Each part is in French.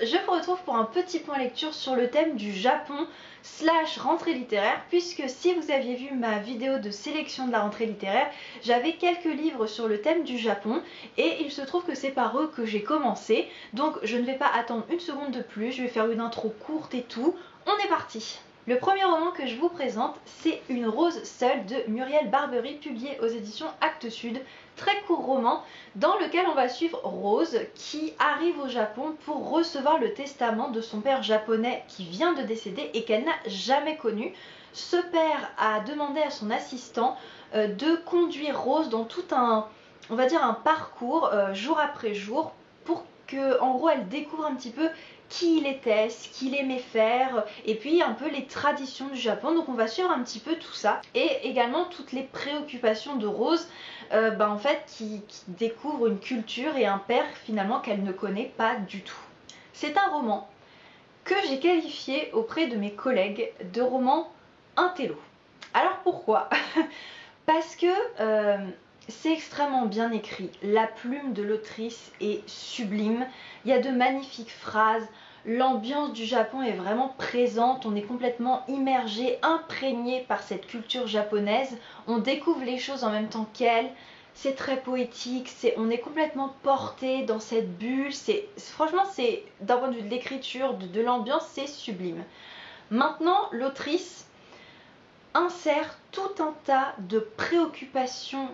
je vous retrouve pour un petit point lecture sur le thème du Japon / rentrée littéraire, puisque si vous aviez vu ma vidéo de sélection de la rentrée littéraire, j'avais quelques livres sur le thème du Japon et il se trouve que c'est par eux que j'ai commencé, donc je ne vais pas attendre une seconde de plus, je vais faire une intro courte et tout. On est parti! Le premier roman que je vous présente, c'est Une rose seule de Muriel Barbery, publié aux éditions Actes Sud. Très court roman dans lequel on va suivre Rose qui arrive au Japon pour recevoir le testament de son père japonais qui vient de décéder et qu'elle n'a jamais connu. Ce père a demandé à son assistant de conduire Rose dans tout un, on va dire un parcours jour après jour pour que, en gros, elle découvre un petit peu qui il était, ce qu'il aimait faire, et puis un peu les traditions du Japon. Donc on va suivre un petit peu tout ça, et également toutes les préoccupations de Rose, en fait, qui découvre une culture et un père finalement qu'elle ne connaît pas du tout. C'est un roman que j'ai qualifié auprès de mes collègues de roman intello. Alors pourquoi? Parce que c'est extrêmement bien écrit, la plume de l'autrice est sublime, il y a de magnifiques phrases, l'ambiance du Japon est vraiment présente, on est complètement immergé, imprégné par cette culture japonaise, on découvre les choses en même temps qu'elle, c'est très poétique, on est complètement porté dans cette bulle, franchement c'est d'un point de vue de l'écriture, de l'ambiance, c'est sublime. Maintenant l'autrice insère tout un tas de préoccupations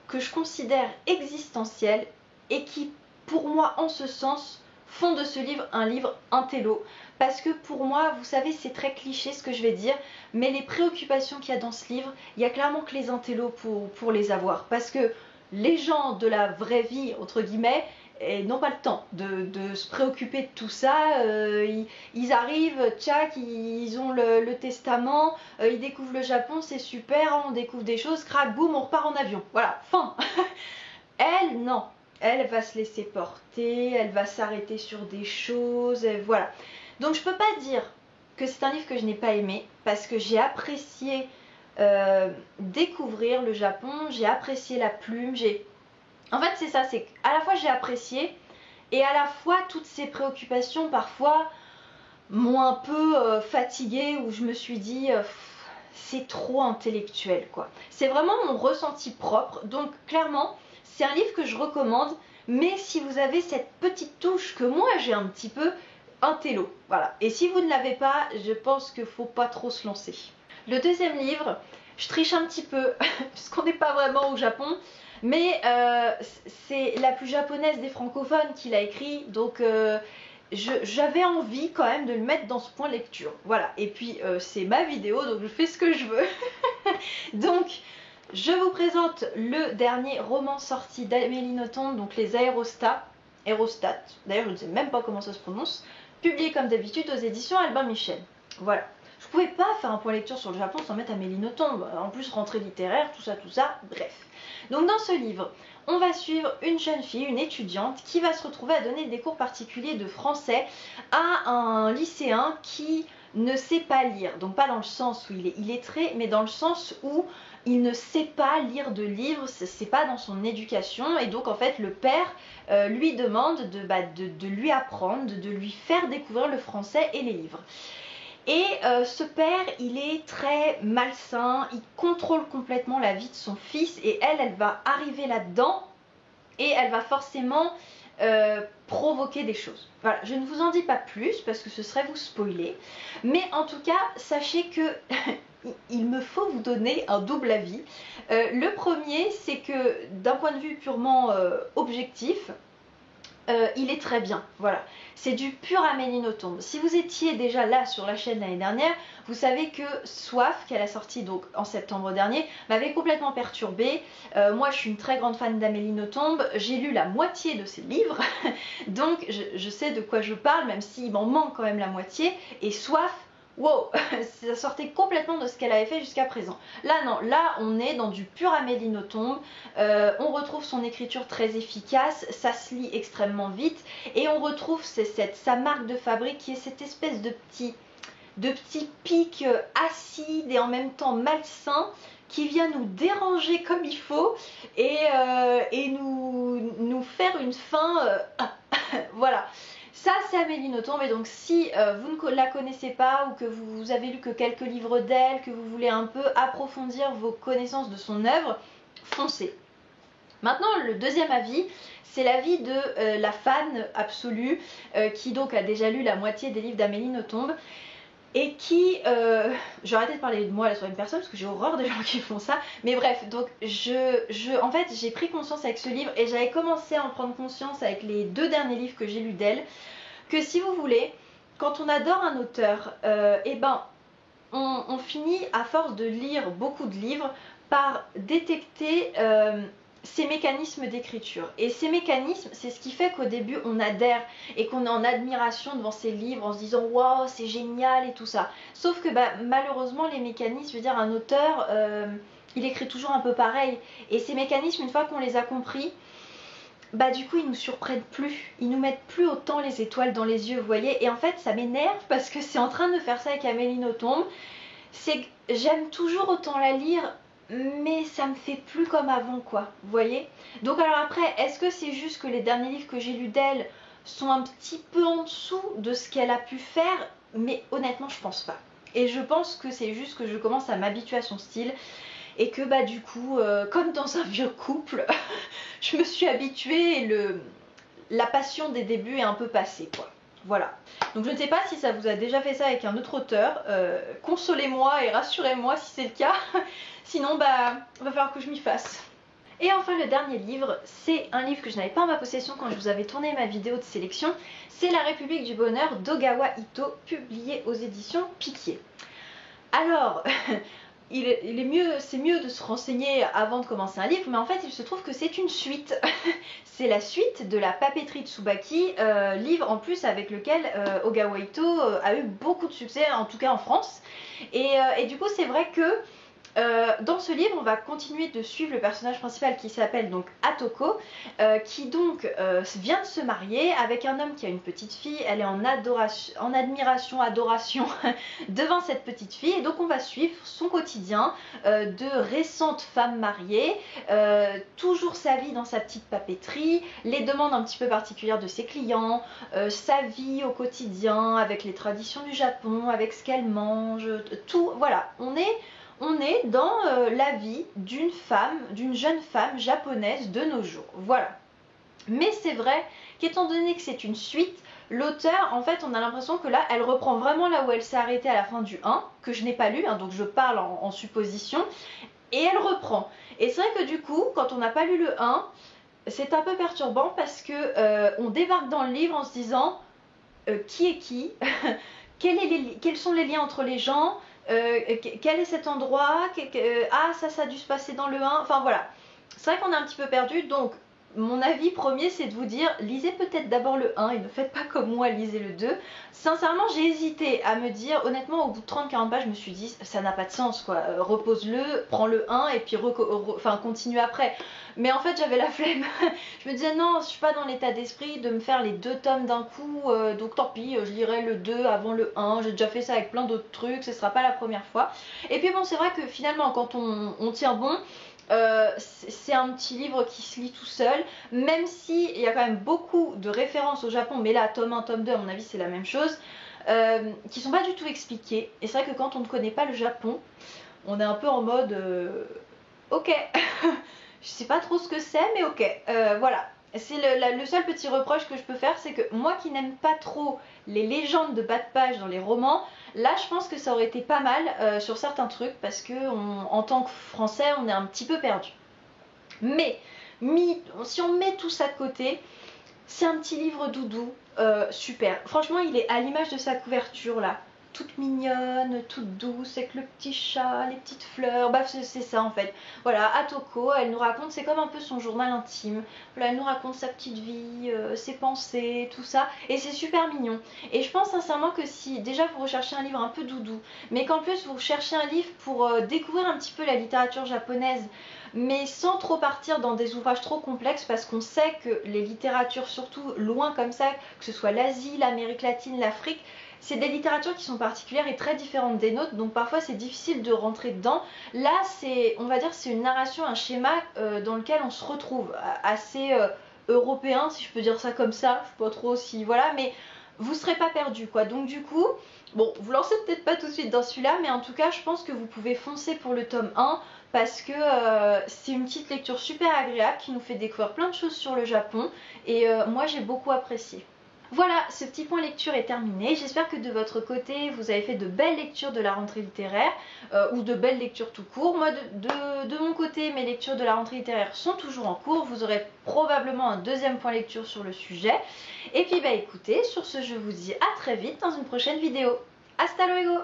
que je considère existentielles et qui, pour moi, en ce sens, font de ce livre un livre intello. Parce que pour moi, vous savez, c'est très cliché ce que je vais dire, mais les préoccupations qu'il y a dans ce livre, il y a clairement que les intellos pour les avoir. Parce que les gens de la vraie vie, entre guillemets, n'ont pas le temps de se préoccuper de tout ça. Ils arrivent, tchac, ils ont le testament, ils découvrent le Japon, c'est super, on découvre des choses, crac, boum, on repart en avion. Voilà, fin. Elle, non. Elle va se laisser porter, elle va s'arrêter sur des choses, voilà. Donc je peux pas dire que c'est un livre que je n'ai pas aimé, parce que j'ai apprécié découvrir le Japon, j'ai apprécié la plume, en fait c'est ça, c'est qu'à la fois j'ai apprécié et à la fois toutes ces préoccupations parfois m'ont un peu fatiguée, où je me suis dit c'est trop intellectuel quoi. C'est vraiment mon ressenti propre, donc clairement c'est un livre que je recommande, mais si vous avez cette petite touche que moi j'ai un petit peu, intello, voilà. Et si vous ne l'avez pas, je pense qu'il ne faut pas trop se lancer. Le deuxième livre, je triche un petit peu puisqu'on n'est pas vraiment au Japon, mais c'est la plus japonaise des francophones qui l'a écrit, donc j'avais envie quand même de le mettre dans ce point lecture, voilà. Et puis c'est ma vidéo, donc je fais ce que je veux. Donc je vous présente le dernier roman sorti d'Amélie Nothomb, donc Les Aérostats, d'ailleurs je ne sais même pas comment ça se prononce, publié comme d'habitude aux éditions Albin Michel. Voilà. Je pouvais pas faire un point lecture sur le Japon sans mettre Amélie Nothomb, en plus rentrée littéraire, tout ça, bref. Donc dans ce livre, on va suivre une jeune fille, une étudiante, qui va se retrouver à donner des cours particuliers de français à un lycéen qui ne sait pas lire. Donc pas dans le sens où il est illettré, mais dans le sens où il ne sait pas lire de livres, c'est pas dans son éducation, et donc en fait le père lui demande de lui apprendre, de lui faire découvrir le français et les livres. Et ce père, il est très malsain, il contrôle complètement la vie de son fils, et elle va arriver là-dedans et elle va forcément provoquer des choses. Voilà, je ne vous en dis pas plus parce que ce serait vous spoiler, mais en tout cas, sachez que il me faut vous donner un double avis. Le premier, c'est que d'un point de vue purement objectif, il est très bien, voilà. C'est du pur Amélie Nothomb. Si vous étiez déjà là sur la chaîne l'année dernière, vous savez que Soif, qu'elle a sorti donc en septembre dernier, m'avait complètement perturbée. Moi, je suis une très grande fan d'Amélie Nothomb. J'ai lu la moitié de ses livres, donc je sais de quoi je parle, même s'il m'en manque quand même la moitié. Et Soif, wow, ça sortait complètement de ce qu'elle avait fait jusqu'à présent. Là non, là on est dans du pur Amélie Nothomb, on retrouve son écriture très efficace, ça se lit extrêmement vite, et on retrouve sa marque de fabrique qui est cette espèce de petit pic acide et en même temps malsain, qui vient nous déranger comme il faut, et nous faire une fin, voilà. Ça, c'est Amélie Nothomb, et donc si vous ne la connaissez pas ou que vous avez lu que quelques livres d'elle, que vous voulez un peu approfondir vos connaissances de son œuvre, foncez. Maintenant, le deuxième avis, c'est l'avis de la fan absolue qui donc a déjà lu la moitié des livres d'Amélie Nothomb et qui, je vais arrêter de parler de moi là sur une personne parce que j'ai horreur des gens qui font ça, mais bref, donc en fait j'ai pris conscience avec ce livre et j'avais commencé à en prendre conscience avec les 2 derniers livres que j'ai lus d'elle, que si vous voulez, quand on adore un auteur, eh ben on finit à force de lire beaucoup de livres par détecter ces mécanismes d'écriture. Et ces mécanismes, c'est ce qui fait qu'au début on adhère et qu'on est en admiration devant ces livres en se disant waouh, c'est génial et tout ça. Sauf que malheureusement les mécanismes, je veux dire, un auteur, il écrit toujours un peu pareil. Et ces mécanismes, une fois qu'on les a compris, du coup ils nous surprennent plus, ils nous mettent plus autant les étoiles dans les yeux, vous voyez. Et en fait ça m'énerve parce que c'est en train de faire ça avec Amélie Nothomb. C'est que j'aime toujours autant la lire, mais ça me fait plus comme avant, quoi, vous voyez. Donc alors après, est-ce que c'est juste que les derniers livres que j'ai lus d'elle sont un petit peu en dessous de ce qu'elle a pu faire? Mais honnêtement je pense pas. Et je pense que c'est juste que je commence à m'habituer à son style et que du coup, comme dans un vieux couple, je me suis habituée et la passion des débuts est un peu passée, quoi. Voilà. Donc je ne sais pas si ça vous a déjà fait ça avec un autre auteur. Consolez-moi et rassurez-moi si c'est le cas. Sinon, va falloir que je m'y fasse. Et enfin, le dernier livre, c'est un livre que je n'avais pas en ma possession quand je vous avais tourné ma vidéo de sélection. C'est La République du Bonheur d'Ogawa Ito, publié aux éditions Piquier. Alors, c'est mieux de se renseigner avant de commencer un livre, mais en fait il se trouve que c'est une suite. C'est la suite de La Papeterie de Tsubaki, livre en plus avec lequel Ogawa Ito a eu beaucoup de succès, en tout cas en France. Et du coup c'est vrai que dans ce livre, on va continuer de suivre le personnage principal qui s'appelle donc Atoko, qui donc vient de se marier avec un homme qui a une petite fille. Elle est en admiration, adoration devant cette petite fille. Et donc on va suivre son quotidien de récente femme mariée, toujours sa vie dans sa petite papeterie, les demandes un petit peu particulières de ses clients, sa vie au quotidien avec les traditions du Japon, avec ce qu'elle mange, tout. Voilà, on est dans la vie d'une femme, d'une jeune femme japonaise de nos jours. Voilà. Mais c'est vrai qu'étant donné que c'est une suite, l'auteur, en fait, on a l'impression que là, elle reprend vraiment là où elle s'est arrêtée à la fin du 1, que je n'ai pas lu, donc je parle en supposition, et elle reprend. Et c'est vrai que du coup, quand on n'a pas lu le 1, c'est un peu perturbant parce que on débarque dans le livre en se disant qui est qui, quels sont les liens entre les gens, quel est cet endroit, ça a dû se passer dans le 1, enfin voilà. C'est vrai qu'on est un petit peu perdu, donc mon avis premier c'est de vous dire, lisez peut-être d'abord le 1 et ne faites pas comme moi, lisez le 2. Sincèrement j'ai hésité à me dire, honnêtement au bout de 30-40 pages je me suis dit ça n'a pas de sens quoi, repose-le, prends le 1 et puis continue après. Mais en fait j'avais la flemme, je me disais non je suis pas dans l'état d'esprit de me faire les 2 tomes d'un coup, donc tant pis je lirai le 2 avant le 1, j'ai déjà fait ça avec plein d'autres trucs, ce sera pas la première fois. Et puis bon c'est vrai que finalement quand on tient bon, c'est un petit livre qui se lit tout seul, même si il y a quand même beaucoup de références au Japon, mais là tome 1, tome 2 à mon avis c'est la même chose, qui sont pas du tout expliquées. Et c'est vrai que quand on ne connaît pas le Japon, on est un peu en mode ok, je sais pas trop ce que c'est mais ok, voilà. C'est le seul petit reproche que je peux faire, c'est que moi qui n'aime pas trop les légendes de bas de page dans les romans, là je pense que ça aurait été pas mal sur certains trucs parce que en tant que français on est un petit peu perdu. Mais si on met tout ça de côté, c'est un petit livre doudou, super. Franchement il est à l'image de sa couverture là, toute mignonne, toute douce, avec le petit chat, les petites fleurs, c'est ça en fait. Voilà, Atoko, elle nous raconte, c'est comme un peu son journal intime. Voilà, elle nous raconte sa petite vie, ses pensées, tout ça, et c'est super mignon. Et je pense sincèrement que si déjà vous recherchez un livre un peu doudou, mais qu'en plus vous cherchez un livre pour découvrir un petit peu la littérature japonaise, mais sans trop partir dans des ouvrages trop complexes, parce qu'on sait que les littératures, surtout loin comme ça, que ce soit l'Asie, l'Amérique latine, l'Afrique, c'est des littératures qui sont particulières et très différentes des nôtres, donc parfois c'est difficile de rentrer dedans. Là, on va dire, c'est une narration, un schéma dans lequel on se retrouve assez européen, si je peux dire ça comme ça, je sais pas trop si voilà, mais vous serez pas perdu quoi. Donc du coup, bon, vous lancez peut-être pas tout de suite dans celui-là, mais en tout cas je pense que vous pouvez foncer pour le tome 1 parce que c'est une petite lecture super agréable qui nous fait découvrir plein de choses sur le Japon et moi j'ai beaucoup apprécié. Voilà, ce petit point lecture est terminé. J'espère que de votre côté, vous avez fait de belles lectures de la rentrée littéraire ou de belles lectures tout court. Moi, de mon côté, mes lectures de la rentrée littéraire sont toujours en cours. Vous aurez probablement un deuxième point lecture sur le sujet. Et puis, bah écoutez, sur ce, je vous dis à très vite dans une prochaine vidéo. Hasta luego!